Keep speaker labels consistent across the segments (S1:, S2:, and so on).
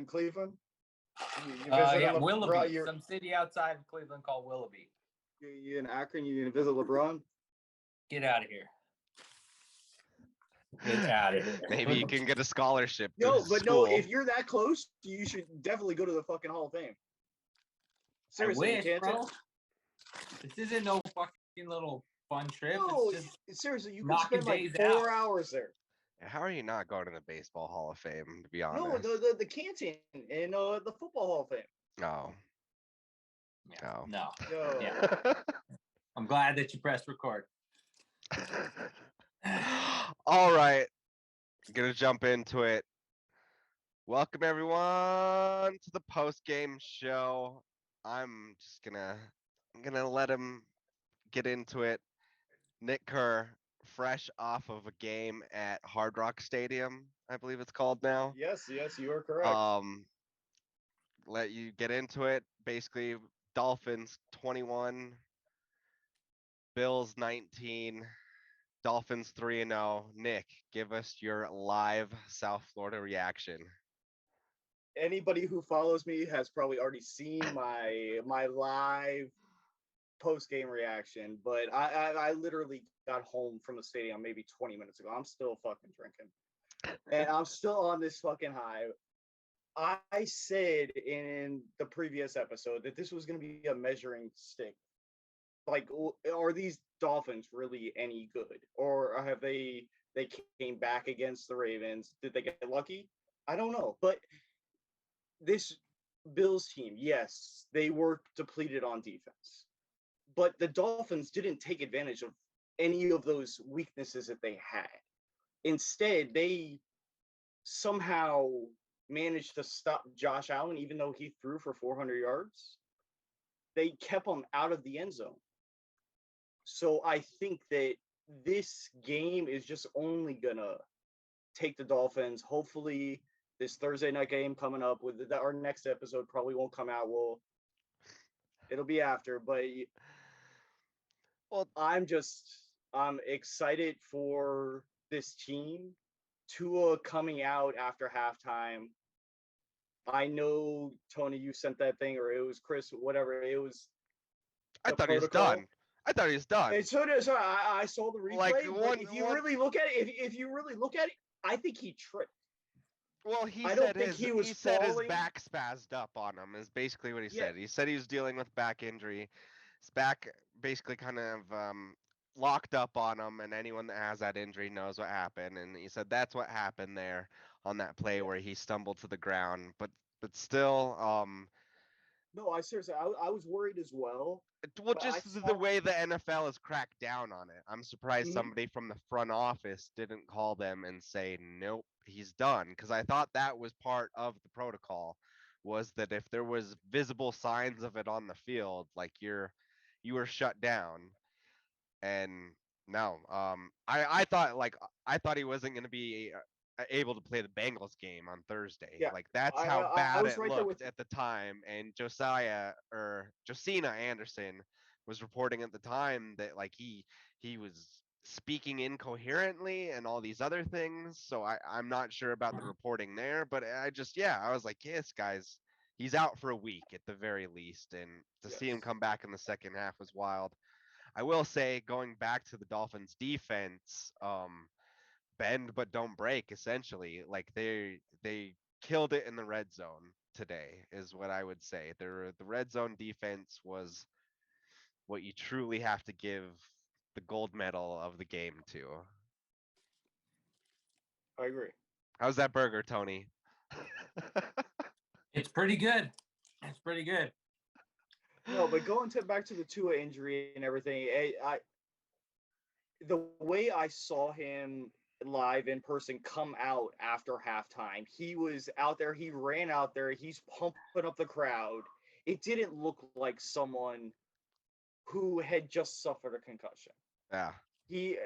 S1: in Cleveland? You visiting
S2: Willoughby, some city outside of Cleveland called Willoughby.
S1: You in Akron? You gonna visit LeBron?
S2: Get out of here. Get out of here.
S3: Maybe you can get a scholarship.
S1: No, but no, if you're that close, you should definitely go to the fucking Hall of Fame. Seriously,
S2: I wish, bro. This isn't no fucking little fun trip.
S1: No,
S2: it's just
S1: seriously, you can spend like 4 hours there.
S3: How are you not going to the Baseball Hall of Fame, to be honest?
S1: No, the Canton and the Football Hall of Fame.
S3: No.
S2: Yeah. No.
S1: Yo.
S2: Yeah. I'm glad that you pressed record.
S3: All right. I'm going to jump into it. Welcome, everyone, to the post-game show. I'm gonna let him get into it. Nick Kerr, fresh off of a game at Hard Rock Stadium, I believe it's called now.
S1: Yes, you are correct.
S3: Let you get into it. Basically, Dolphins 21, Bills 19, Dolphins 3-0. Nick, give us your live South Florida reaction.
S1: Anybody who follows me has probably already seen my live post-game reaction, but I literally got home from the stadium maybe 20 minutes ago. I'm still fucking drinking. And I'm still on this fucking high. I said in the previous episode that this was going to be a measuring stick. Like, are these Dolphins really any good? Or have they came back against the Ravens? Did they get lucky? I don't know. But this Bills team, yes, they were depleted on defense. But the Dolphins didn't take advantage of any of those weaknesses that they had. Instead, they somehow managed to stop Josh Allen, even though he threw for 400 yards. They kept him out of the end zone. So I think that this game is just only going to take the Dolphins. Hopefully, this Thursday night game coming up with our next episode probably won't come out. It'll be after, but I'm excited for this team. Tua coming out after halftime. I know, Tony, you sent that thing, or it was Chris, whatever. It was.
S3: I thought he was done.
S1: And so I saw the replay. Like if you really look at it, I think he tripped.
S3: Well, he said his back spazzed up on him is basically what he said. He said he was dealing with back injury. His back basically kind of locked up on him, and anyone that has that injury knows what happened. And he said that's what happened there on that play where he stumbled to the ground. But still,
S1: no, I seriously, I was worried as well.
S3: Well, just the way the NFL has cracked down on it. I'm surprised somebody from the front office didn't call them and say, nope, he's done. Because I thought that was part of the protocol, was that if there was visible signs of it on the field, like you were shut down. And no, I thought he wasn't going to be able to play the Bengals game on Thursday.
S1: Yeah,
S3: like that's how bad it looked at the time. And Josina Anderson was reporting at the time that like he was speaking incoherently and all these other things. So I'm not sure about the reporting there, but I was like, yes, guys, he's out for a week at the very least. And to see him come back in the second half was wild. I will say, going back to the Dolphins defense, bend but don't break, essentially. Like they killed it in the red zone today is what I would say. The red zone defense was what you truly have to give the gold medal of the game to.
S1: I agree.
S3: How's that burger, Tony?
S2: It's pretty good.
S1: No, but going back to the Tua injury and everything, the way I saw him live in person come out after halftime, he was out there, he ran out there, he's pumping up the crowd. It didn't look like someone who had just suffered a concussion.
S3: Yeah.
S1: He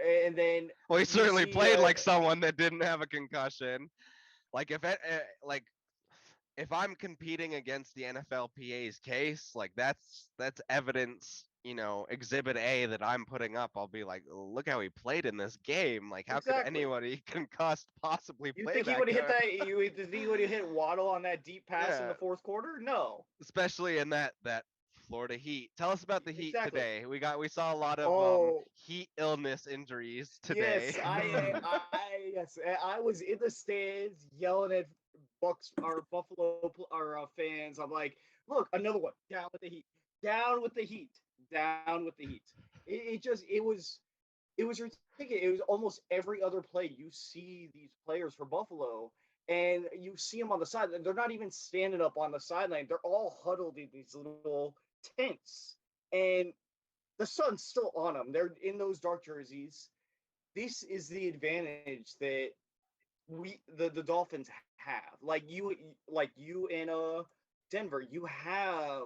S3: certainly played like someone that didn't have a concussion. Like if I'm competing against the NFLPA's case, like that's evidence Exhibit A that I'm putting up, I'll be like, look how he played in this game. Like, how could
S1: Exactly.
S3: anybody concussed possibly
S1: You
S3: play
S1: think he
S3: that
S1: would have hit
S3: good?
S1: that? You think he would have hit Waddle on that deep pass in
S3: Yeah,
S1: the fourth quarter? No.
S3: especially in that Florida Heat. Tell us about the Heat
S1: Exactly.
S3: today. We saw a lot of
S1: Oh,
S3: Heat illness injuries today.
S1: yes, I was in the stands yelling at Bucks or Buffalo or fans. I'm like, look, another one. Down with the Heat. Down with the Heat. Down with the Heat. It was ridiculous. It was almost every other play you see these players for Buffalo, and you see them on the side. They're not even standing up on the sideline. They're all huddled in these little tents, and the sun's still on them. They're in those dark jerseys. This is the advantage that the Dolphins have. Like you in Denver, you have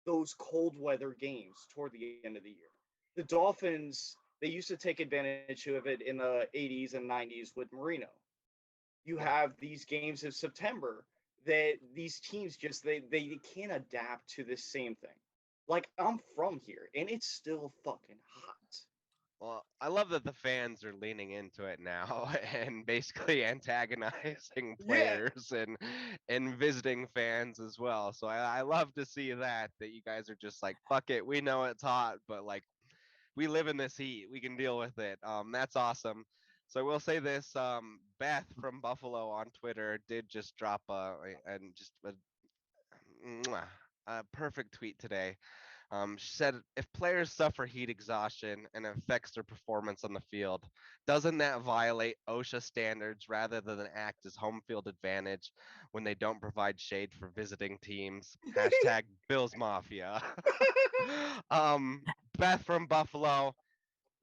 S1: those cold weather games toward the end of the year. The Dolphins, they used to take advantage of it in the 80s and 90s with Marino. You have these games of September that these teams just they can't adapt to the same thing. Like I'm from here and it's still fucking hot.
S3: Well, I love that the fans are leaning into it now and basically antagonizing
S1: Yeah,
S3: players and visiting fans as well. So I love to see that you guys are just like, fuck it, we know it's hot, but like we live in this heat, we can deal with it. That's awesome. So I will say this, Beth from Buffalo on Twitter did just drop a perfect tweet today. She said, if players suffer heat exhaustion and it affects their performance on the field, doesn't that violate OSHA standards rather than act as home field advantage when they don't provide shade for visiting teams? Hashtag Bills Mafia. um, Beth from Buffalo,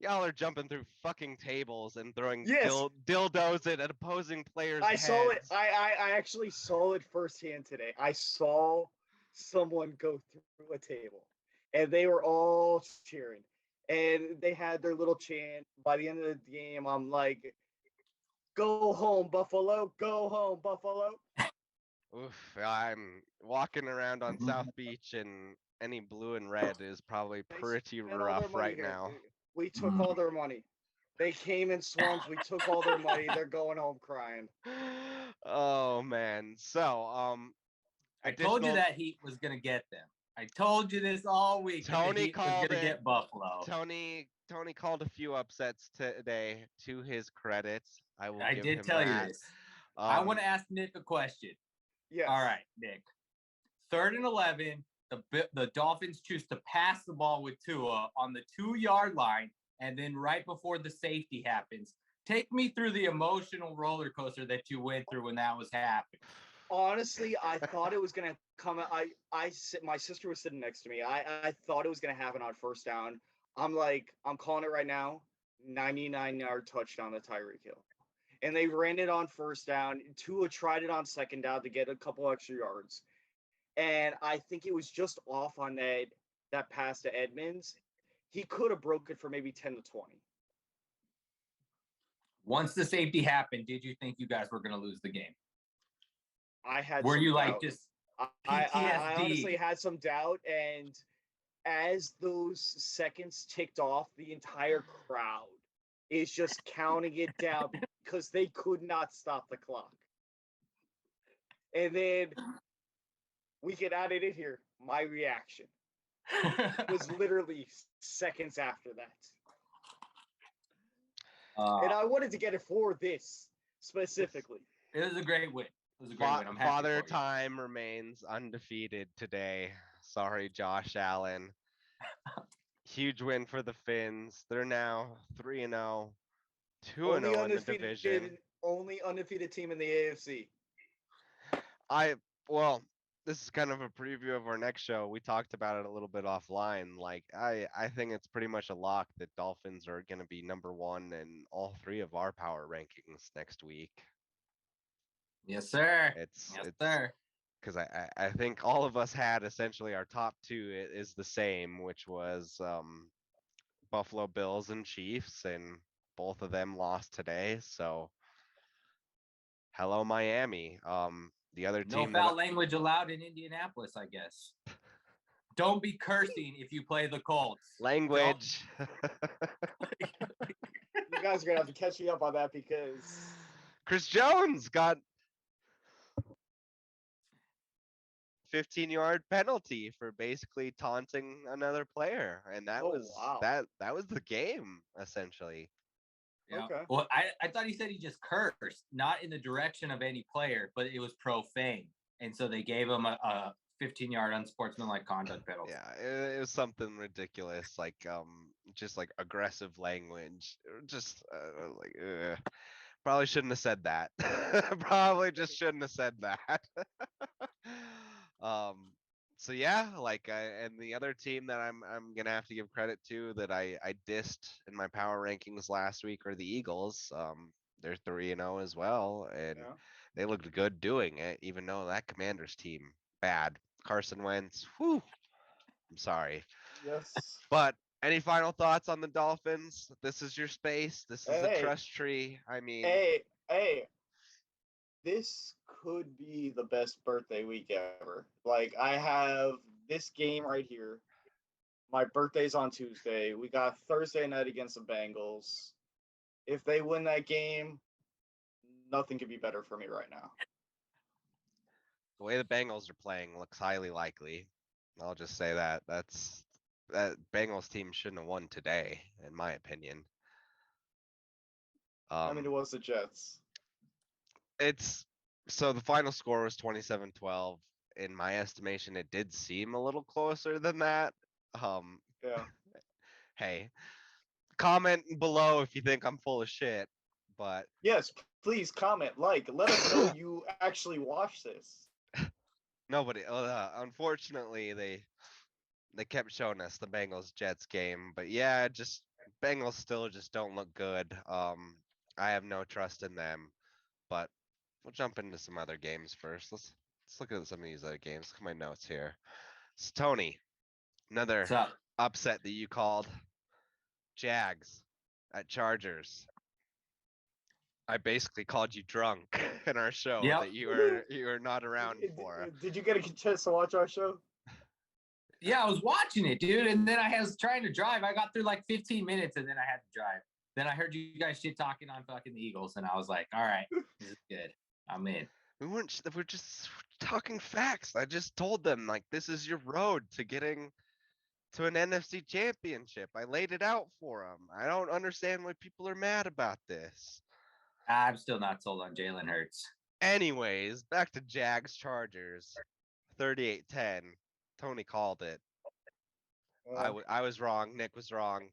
S3: y'all are jumping through fucking tables and throwing
S1: yes,
S3: dildos at opposing players'
S1: I saw it.
S3: heads.
S1: I actually saw it firsthand today. I saw someone go through a table, and they were all cheering, and they had their little chant. By the end of the game, I'm like, "Go home, Buffalo! Go home, Buffalo!"
S3: Oof, I'm walking around on South Beach and any blue and red is probably
S1: They
S3: pretty
S1: spent all their
S3: rough
S1: money
S3: right
S1: here.
S3: now.
S1: We took all their money. They came in swarms. We took all their money. They're going home crying.
S3: Oh man. So,
S2: I told you
S3: additional
S2: that Heat was gonna get them. I told you this all week that the
S3: Tony
S2: Heat was
S3: called
S2: gonna
S3: it.
S2: get Buffalo.
S3: Tony called a few upsets today to his credit. I will
S2: I
S3: give
S2: did
S3: him
S2: tell you
S3: that.
S2: this. I want to ask Nick a question.
S1: Yes.
S2: All right, Nick. 3rd and 11. The Dolphins choose to pass the ball with Tua on the 2-yard line, and then right before the safety happens. Take me through the emotional roller coaster that you went through when that was happening.
S1: Honestly, I thought it was gonna come. My sister was sitting next to me. I thought it was gonna happen on first down. I'm like, I'm calling it right now. 99-yard touchdown to Tyreek Hill, and they ran it on first down. Tua tried it on second down to get a couple extra yards, and I think it was just off on that pass to Edmonds. He could have broke it for maybe 10 to 20.
S2: Once the safety happened, did you think you guys were going to lose the game?
S1: I had.
S2: Were you
S1: doubt.
S2: like just
S1: PTSD?
S2: PTSD?
S1: I honestly had some doubt, and as those seconds ticked off, the entire crowd is just counting it down because they could not stop the clock. And then we get out of it here. My reaction was literally seconds after that. And I wanted to get it for this specifically.
S2: It was a great win. It was a great win. I'm happy
S3: Father
S2: for you.
S3: Time remains undefeated today. Sorry, Josh Allen. Huge win for the Finns. They're now 3-0, 2-0 in the division.
S1: Only undefeated team in the AFC.
S3: Well, this is kind of a preview of our next show. We talked about it a little bit offline. Like I think it's pretty much a lock that Dolphins are going to be number 1 in all 3 of our power rankings next week.
S2: Yes, sir.
S3: It's
S2: sir.
S3: Because I think all of us had essentially our top 2 is the same, which was Buffalo Bills and Chiefs, and both of them lost today. So hello, Miami. The other team.
S2: No foul language allowed in Indianapolis, I guess. Don't be cursing if you play the Colts.
S3: Language.
S1: You guys are gonna have to catch me up on that because
S3: Chris Jones got 15-yard penalty for basically taunting another player, and that was the game essentially.
S2: Yeah.
S1: Okay.
S2: Well, I thought he said he just cursed, not in the direction of any player, but it was profane, and so they gave him a 15-yard unsportsmanlike conduct penalty.
S3: Yeah, it was something ridiculous, like just like aggressive language, just probably shouldn't have said that. Probably just shouldn't have said that. So yeah, like and the other team that I'm gonna have to give credit to that I dissed in my power rankings last week are the Eagles. They're 3-0 as well, and they looked good doing it, even though that Commanders team bad. Carson Wentz, whew, I'm sorry.
S1: yes.
S3: But any final thoughts on the Dolphins? This is your space. This is a trust tree. I mean,
S1: hey, this could be the best birthday week ever. Like, I have this game right here. My birthday's on Tuesday. We got Thursday night against the Bengals. If they win that game, nothing could be better for me right now.
S3: The way the Bengals are playing looks highly likely. I'll just say that. That Bengals team shouldn't have won today, in my opinion.
S1: I mean, it was the Jets.
S3: So the final score was 27-12. In my estimation, it did seem a little closer than that.
S1: Yeah.
S3: Hey, comment below if you think I'm full of shit. But
S1: yes, please comment, let us know you actually watched this.
S3: Nobody. Unfortunately, they kept showing us the Bengals Jets game, but yeah, just Bengals still just don't look good. I have no trust in them, but we'll jump into some other games first. Let's look at some of these other games. Look at my notes here. So Tony, another upset that you called. Jags at Chargers. I basically called you drunk in our show that you were not around for.
S1: Did you get a chance to watch our show?
S2: Yeah, I was watching it, dude, and then I was trying to drive. I got through like 15 minutes, and then I had to drive. Then I heard you guys shit talking on fucking the Eagles, and I was like, all right, this is good. I'm in.
S3: We're just talking facts. I just told them, like, this is your road to getting to an NFC championship. I laid it out for them. I don't understand why people are mad about this.
S2: I'm still not sold on Jalen Hurts.
S3: Anyways, back to Jags Chargers. 38-10. Tony called it. I was wrong. Nick was wrong.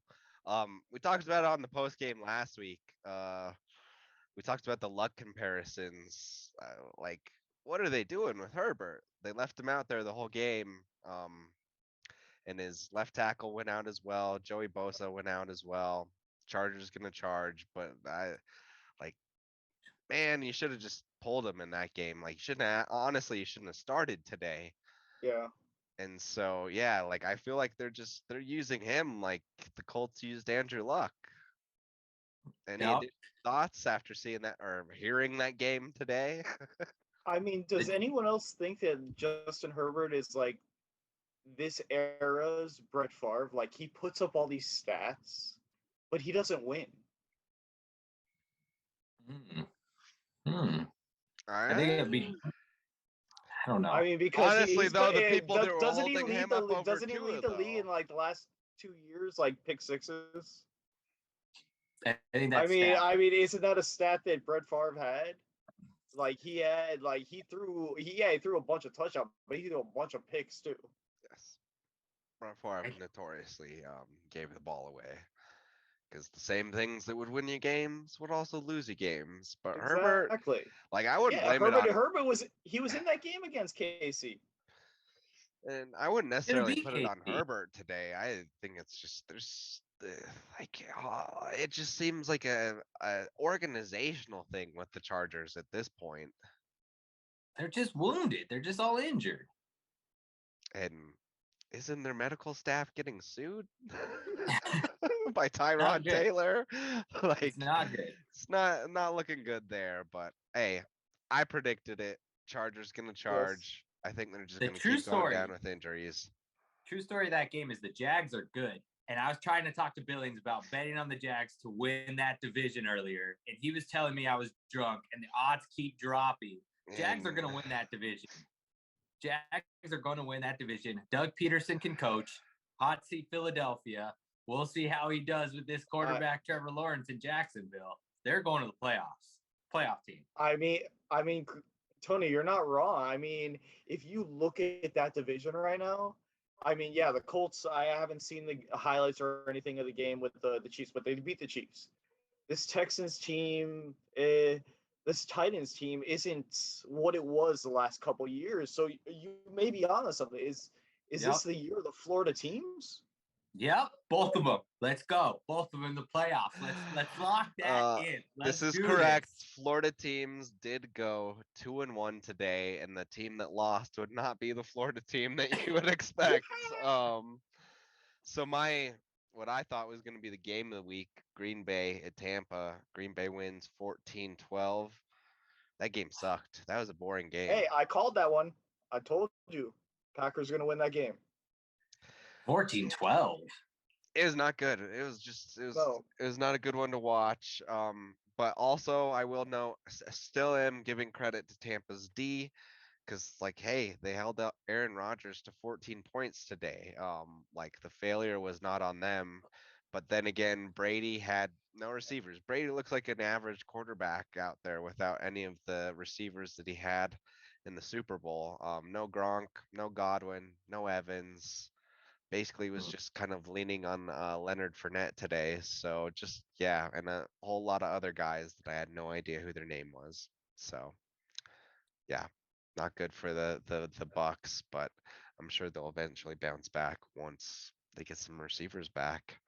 S3: We talked about it on the post game last week. We talked about the luck comparisons. Like, what are they doing with Herbert? They left him out there the whole game. And his left tackle went out as well. Joey Bosa went out as well. Chargers gonna charge, but man, you should have just pulled him in that game. Like, you shouldn't have started today.
S1: Yeah.
S3: And so, yeah, like, I feel like they're using him like the Colts used Andrew Luck. Any thoughts after seeing that or hearing that game today?
S1: I mean, does anyone else think that Justin Herbert is like this era's Brett Favre? Like, he puts up all these stats, but he doesn't win.
S2: I think it'd be. I don't know.
S1: I mean, because
S3: honestly, though, the people that were holding him up over
S1: doesn't he lead the league in like the last 2 years, like pick sixes?
S2: I think that's.
S1: I mean, isn't that a stat that Brett Favre had? Like, he threw a bunch of touchdowns, but he threw a bunch of picks too.
S3: Yes, Brett Favre notoriously gave the ball away. Because the same things that would win you games would also lose you games. But Herbert, like, I wouldn't blame it on
S1: Herbert was in that game against KC.
S3: And I wouldn't necessarily put it on Herbert today. I think it's just it just seems like a organizational thing with the Chargers at this point.
S2: They're just wounded. They're just all injured.
S3: And isn't their medical staff getting sued by Tyrod Taylor? Like,
S2: it's not good.
S3: It's not looking good there. But hey, I predicted it. Chargers gonna charge. Yes. I think they're just gonna keep going down with injuries.
S2: true story of that game is the Jags are good. And I was trying to talk to Billings about betting on the Jags to win that division earlier. And he was telling me I was drunk and the odds keep dropping. Jags are going to win that division. Jags are going to win that division. Doug Peterson can coach. Hot seat Philadelphia. We'll see how he does with this quarterback, Trevor Lawrence in Jacksonville. They're going to the playoffs. Playoff team.
S1: I mean, Tony, you're not wrong. I mean, if you look at that division right now, I mean, yeah, the Colts, I haven't seen the highlights or anything of the game with the Chiefs, but they beat the Chiefs. This Texans team, this Titans team isn't what it was the last couple of years. So you may be onto something. Is this the year of the Florida teams?
S2: Yep, both of them. Let's go. Both of them in the playoffs. Let's lock that in.
S3: This is correct. Florida teams did go 2-1 today, and the team that lost would not be the Florida team that you would expect. So what I thought was going to be the game of the week, Green Bay at Tampa. Green Bay wins 14-12. That game sucked. That was a boring game.
S1: Hey, I called that one. I told you, Packers are going to win that game.
S2: 14-12.
S3: It was not good. It was not a good one to watch. But also I will note, still am giving credit to Tampa's D, because hey, they held out Aaron Rodgers to 14 points today. The failure was not on them. But then again, Brady had no receivers. Brady looks like an average quarterback out there without any of the receivers that he had in the Super Bowl. No Gronk, no Godwin, no Evans. Basically was just kind of leaning on Leonard Fournette today. So and a whole lot of other guys that I had no idea who their name was. So yeah, not good for the Bucks, but I'm sure they'll eventually bounce back once they get some receivers back.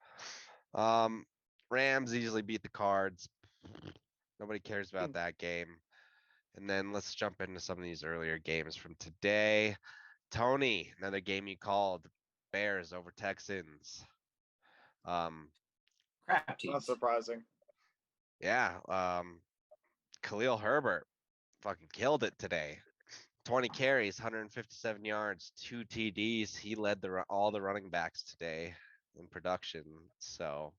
S3: Rams easily beat the Cards. Nobody cares about that game. And then let's jump into some of these earlier games from today. Tony, another game you called. Bears over Texans.
S2: Crap teams.
S1: Not surprising.
S3: Yeah. Khalil Herbert fucking killed it today. 20 carries, 157 yards, 2 TDs. He led all the running backs today in production. So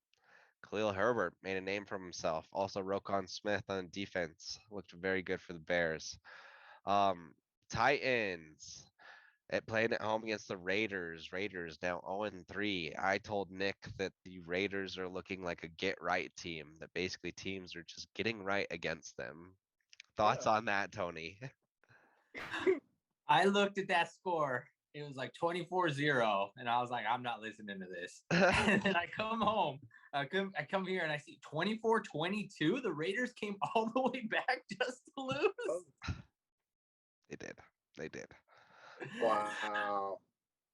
S3: Khalil Herbert made a name for himself. Also, Roquan Smith on defense looked very good for the Bears. Titans. Playing at home against the Raiders. Raiders now 0-3. I told Nick that the Raiders are looking like a get-right team, that basically teams are just getting right against them. Thoughts on that, Tony?
S2: I looked at that score. It was like 24-0, and I was like, I'm not listening to this. And then I come home. I come here, and I see 24-22. The Raiders came all the way back just to lose.
S3: They did.
S1: Wow.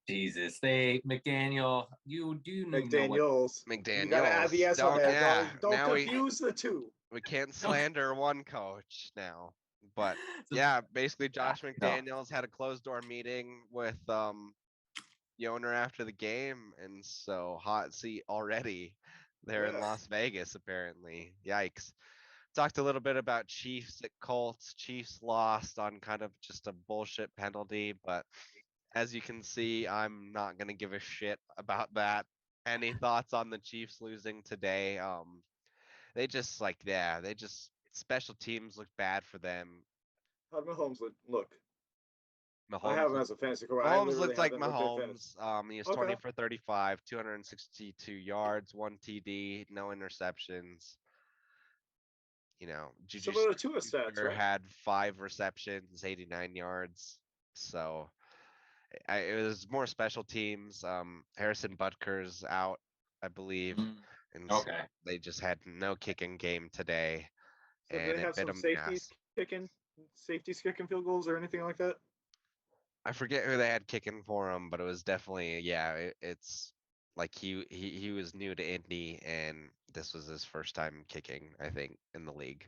S2: Jesus, McDaniel, you do
S1: McDaniels.
S3: McDaniels.
S1: You gotta add the S on there. Don't confuse the two.
S3: We can't slander one coach now. But basically Josh McDaniels had a closed door meeting with the owner after the game, and so hot seat already there in Las Vegas, apparently. Yikes. Talked a little bit about Chiefs at Colts. Chiefs lost on kind of just a bullshit penalty, but as you can see, I'm not going to give a shit about that. Any thoughts on the Chiefs losing today? They just special teams look bad for them.
S1: How did Mahomes look?
S3: Mahomes
S1: I have him as a fantasy quarterback.
S3: Mahomes looked like Mahomes. He was 20 for 35, 262 yards, 1 TD, no interceptions. Juju
S1: stats,
S3: had 5 receptions, 89 yards. So it was more special teams. Harrison Butker's out, I believe. And so they just had no kicking game today.
S1: So and they have some safeties kicking field goals or anything like that?
S3: I forget who they had kicking for him, but it was definitely, it's like he was new to Indy, and this was his first time kicking, I think, in the league.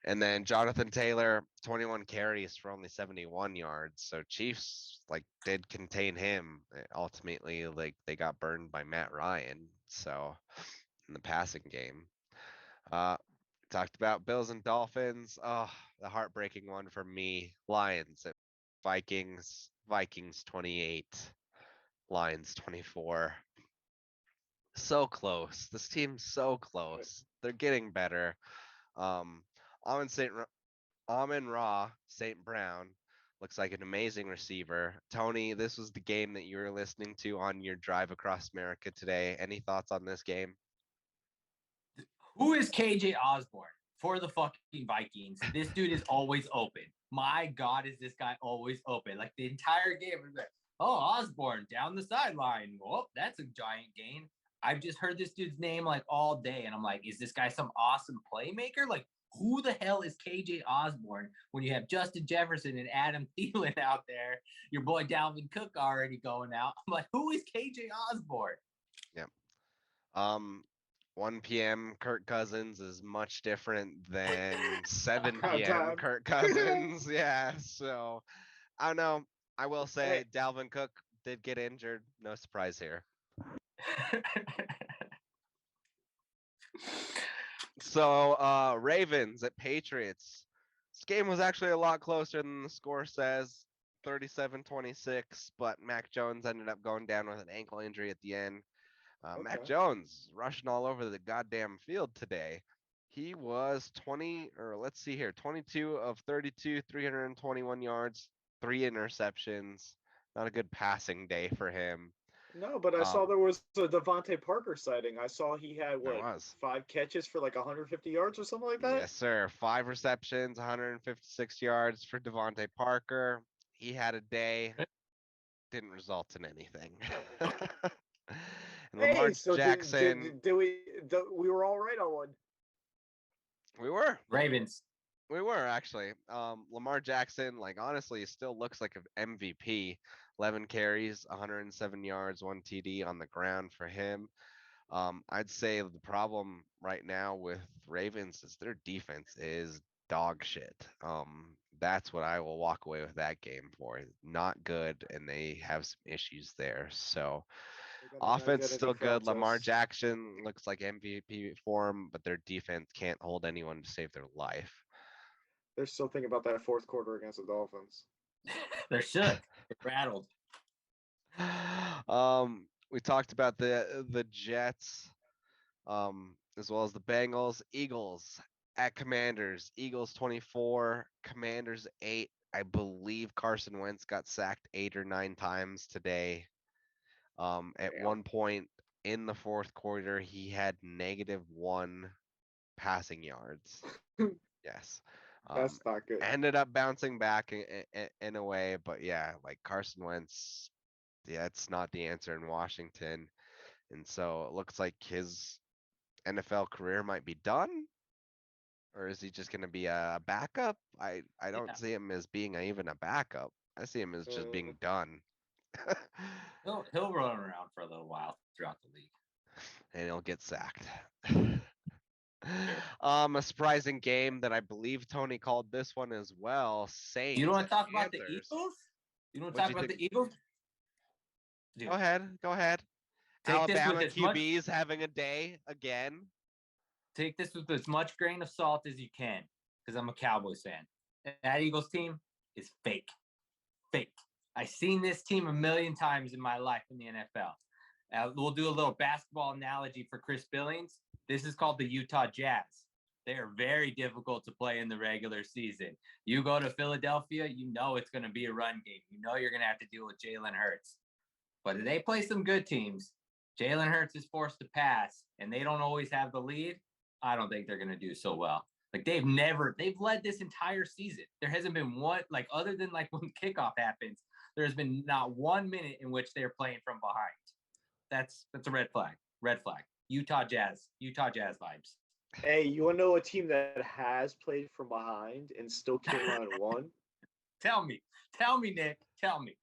S3: And then Jonathan Taylor, 21 carries for only 71 yards. So Chiefs did contain him. Ultimately, they got burned by Matt Ryan. So in the passing game, talked about Bills and Dolphins. Oh, the heartbreaking one for me. Lions at Vikings. Vikings 28, Lions 24. So close. This team's so close. They're getting better. Um, Amon-Ra St. Brown looks like an amazing receiver. Tony, this was the game that you were listening to on your drive across America today. Any thoughts on this game?
S2: Who is KJ Osborne for the fucking Vikings? This dude is always open. My God, is this guy always open? Like the entire game, like, oh, Osborne down the sideline. Oh, that's a giant gain. I've just heard this dude's name like all day, and I'm like, is this guy some awesome playmaker? Like, who the hell is KJ Osborne when you have Justin Jefferson and Adam Thielen out there? Your boy Dalvin Cook already going out. I'm like, who is KJ Osborne?
S3: Yeah. 1 p.m. Kirk Cousins is much different than 7 p.m. Kirk Cousins. Yeah. So I don't know. I will say Dalvin Cook did get injured. No surprise here. So Ravens at Patriots. This game was actually a lot closer than the score says. 37-26, but Mac Jones ended up going down with an ankle injury at the end. Mac Jones rushing all over the goddamn field today. He was 22 of 32, 321 yards, 3 interceptions. Not a good passing day for him.
S1: No, but I saw there was a Devontae Parker sighting. I saw he had, 5 catches for like 150 yards or something like that?
S3: Yes, sir. 5 receptions, 156 yards for Devontae Parker. He had a day. Didn't result in anything. And Lamar Jackson.
S1: We were all right on one.
S3: We were.
S2: Ravens.
S3: We were actually. Lamar Jackson, like honestly, still looks like an MVP. 11 carries, 107 yards, 1 TD on the ground for him. I'd say the problem right now with Ravens is their defense is dog shit. That's what I will walk away with that game for. Not good, and they have some issues there. So offense still good. Lamar Jackson looks like MVP form, but their defense can't hold anyone to save their life.
S1: They're still thinking about that fourth quarter against the Dolphins.
S2: They're shook. They're rattled.
S3: We talked about the Jets, as well as the Bengals. Eagles at Commanders. Eagles 24, Commanders 8. I believe Carson Wentz got sacked 8 or 9 times today. At one point in the fourth quarter, he had -1 passing yards. Yes.
S1: That's not good.
S3: Ended up bouncing back in a way, but yeah, like Carson Wentz, yeah, it's not the answer in Washington. And so it looks like his NFL career might be done. Or is he just going to be a backup? I don't see him as being even a backup. I see him as just being done.
S2: He'll run around for a little while throughout the league.
S3: And he'll get sacked. A surprising game that I believe Tony called this one as well. Saints.
S2: You don't want to talk about the Eagles? You don't want to talk about the Eagles?
S3: Dude. Go ahead. Alabama QB's having a day again.
S2: Take this with as much grain of salt as you can, because I'm a Cowboys fan. That Eagles team is fake. Fake. I've seen this team a million times in my life in the NFL. We'll do a little basketball analogy for Chris Billings. This is called the Utah Jazz. They are very difficult to play in the regular season. You go to Philadelphia, you know it's going to be a run game. You know you're going to have to deal with Jalen Hurts. But if they play some good teams, Jalen Hurts is forced to pass, and they don't always have the lead, I don't think they're going to do so well. Like they've led this entire season. There hasn't been one, like other than like when kickoff happens, there's been not 1 minute in which they're playing from behind. That's a red flag. Red flag. Utah Jazz vibes.
S1: Hey, you want to know a team that has played from behind and still came out and won?
S2: Tell me, Nick. Tell me.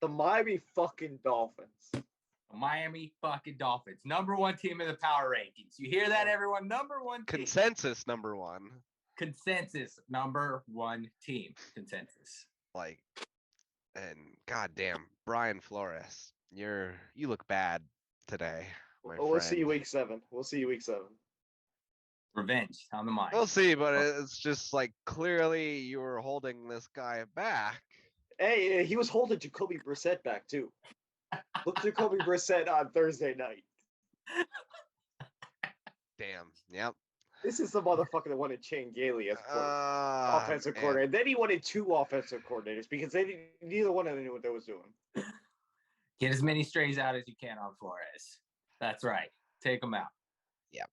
S1: The Miami fucking Dolphins.
S2: The Miami fucking Dolphins. Number 1 team in the power rankings. You hear that, everyone? Number 1 team.
S3: Consensus number 1.
S2: Consensus number 1 team. Consensus.
S3: Like, and goddamn, Brian Flores, you look bad today.
S1: We'll see you week 7.
S2: Revenge on the mind.
S3: We'll see, but it's just like clearly you were holding this guy back.
S1: Hey, he was holding Jacoby Brissett back too. Look, Jacoby Brissett on Thursday night.
S3: Damn. Yep.
S1: This is the motherfucker that wanted Shane Gailey as offensive
S3: Man.
S1: coordinator. Then he wanted 2 offensive coordinators because neither one of them knew what they was doing.
S2: Get as many strays out as you can on Flores. That's right. Take them out.
S3: Yep.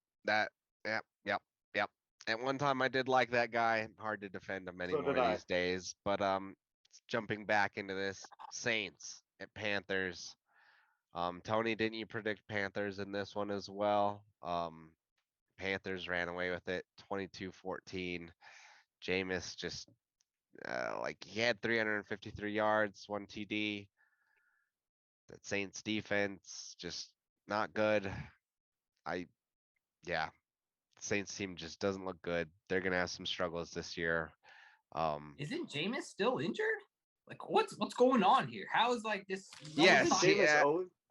S3: At one time I did like that guy. Hard to defend him anymore these days. But jumping back into this, Saints at Panthers. Tony, didn't you predict Panthers in this one as well? Panthers ran away with it, 22-14. Jameis just he had 353 yards, 1 TD. That Saints defense just not good. Saints team just doesn't look good. They're gonna have some struggles this year.
S2: Isn't Jameis still injured? Like, what's going on here? How is this?
S3: Yes,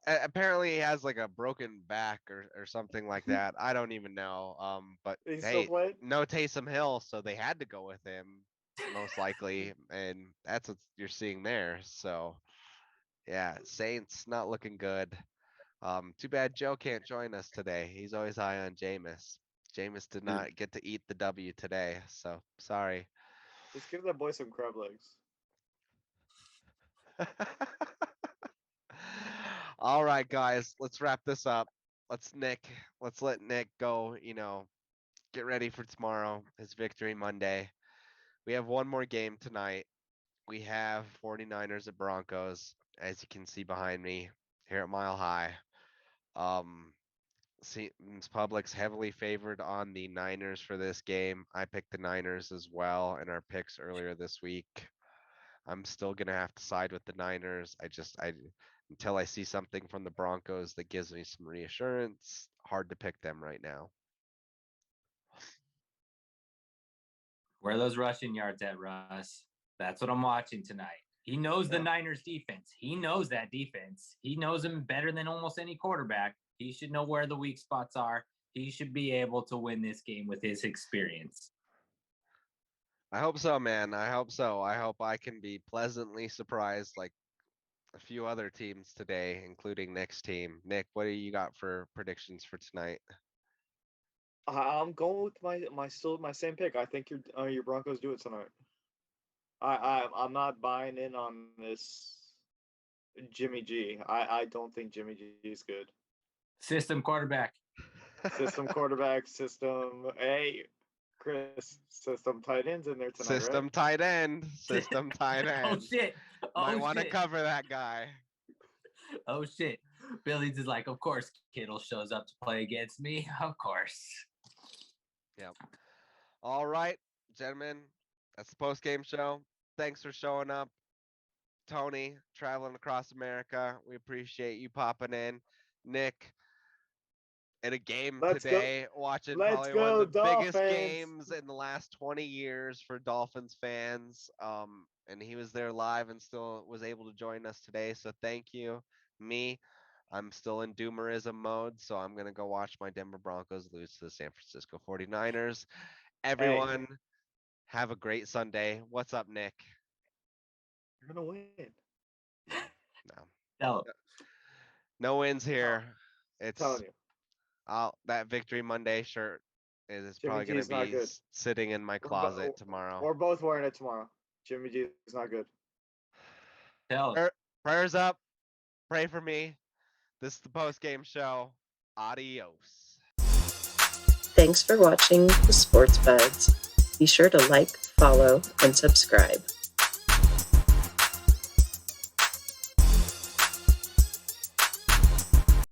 S3: apparently he has like a broken back or something like that. I don't even know. But hey, no Taysom Hill, so they had to go with him most likely, and that's what you're seeing there. So yeah, Saints not looking good. Too bad Joe can't join us today. He's always high on Jameis. Jameis did not get to eat the W today, so sorry.
S1: Just give that boy some crab legs.
S3: All right, guys, let's wrap this up. Let's let Nick go, get ready for tomorrow, his victory Monday. We have one more game tonight. We have 49ers at Broncos, as you can see behind me here at Mile High. Seems Public's heavily favored on the Niners for this game. I picked the Niners as well in our picks earlier this week. I'm still gonna have to side with the Niners. Until I see something from the Broncos that gives me some reassurance, hard to pick them right now.
S2: Where are those rushing yards at, Russ? That's what I'm watching tonight. He knows the Niners defense. He knows that defense. He knows them better than almost any quarterback. He should know where the weak spots are. He should be able to win this game with his experience.
S3: I hope so, man. I hope so. I hope I can be pleasantly surprised like a few other teams today, including Nick's team. Nick, what do you got for predictions for tonight?
S1: I'm going with my same pick. I think your Broncos do it tonight. I'm not buying in on this Jimmy G. I don't think Jimmy G is good.
S2: System quarterback.
S1: System quarterback. Hey, Chris. System tight ends in there tonight.
S3: System
S1: right?
S3: Tight end. System tight end.
S2: Oh shit!
S3: Might want to cover that guy.
S2: Oh shit! Billings is like, of course, Kittle shows up to play against me. Of course.
S3: Yep. All right, gentlemen. That's the post-game show. Thanks for showing up. Tony, traveling across America. We appreciate you popping in. Nick, at a game today, watching probably one of the biggest games in the last 20 years for Dolphins fans. And he was there live and still was able to join us today. So thank you. I'm still in doomerism mode, so I'm going to go watch my Denver Broncos lose to the San Francisco 49ers. Everyone, have a great Sunday. What's up, Nick?
S1: You're going to win.
S3: No. No wins here. It's
S1: telling you.
S3: That Victory Monday shirt is probably going to be sitting in my closet tomorrow.
S1: We're both wearing it tomorrow. Jimmy G is not good.
S3: Prayers up. Pray for me. This is the post-game show. Adios.
S4: Thanks for watching the Sports Budz. Be sure to like, follow, and subscribe.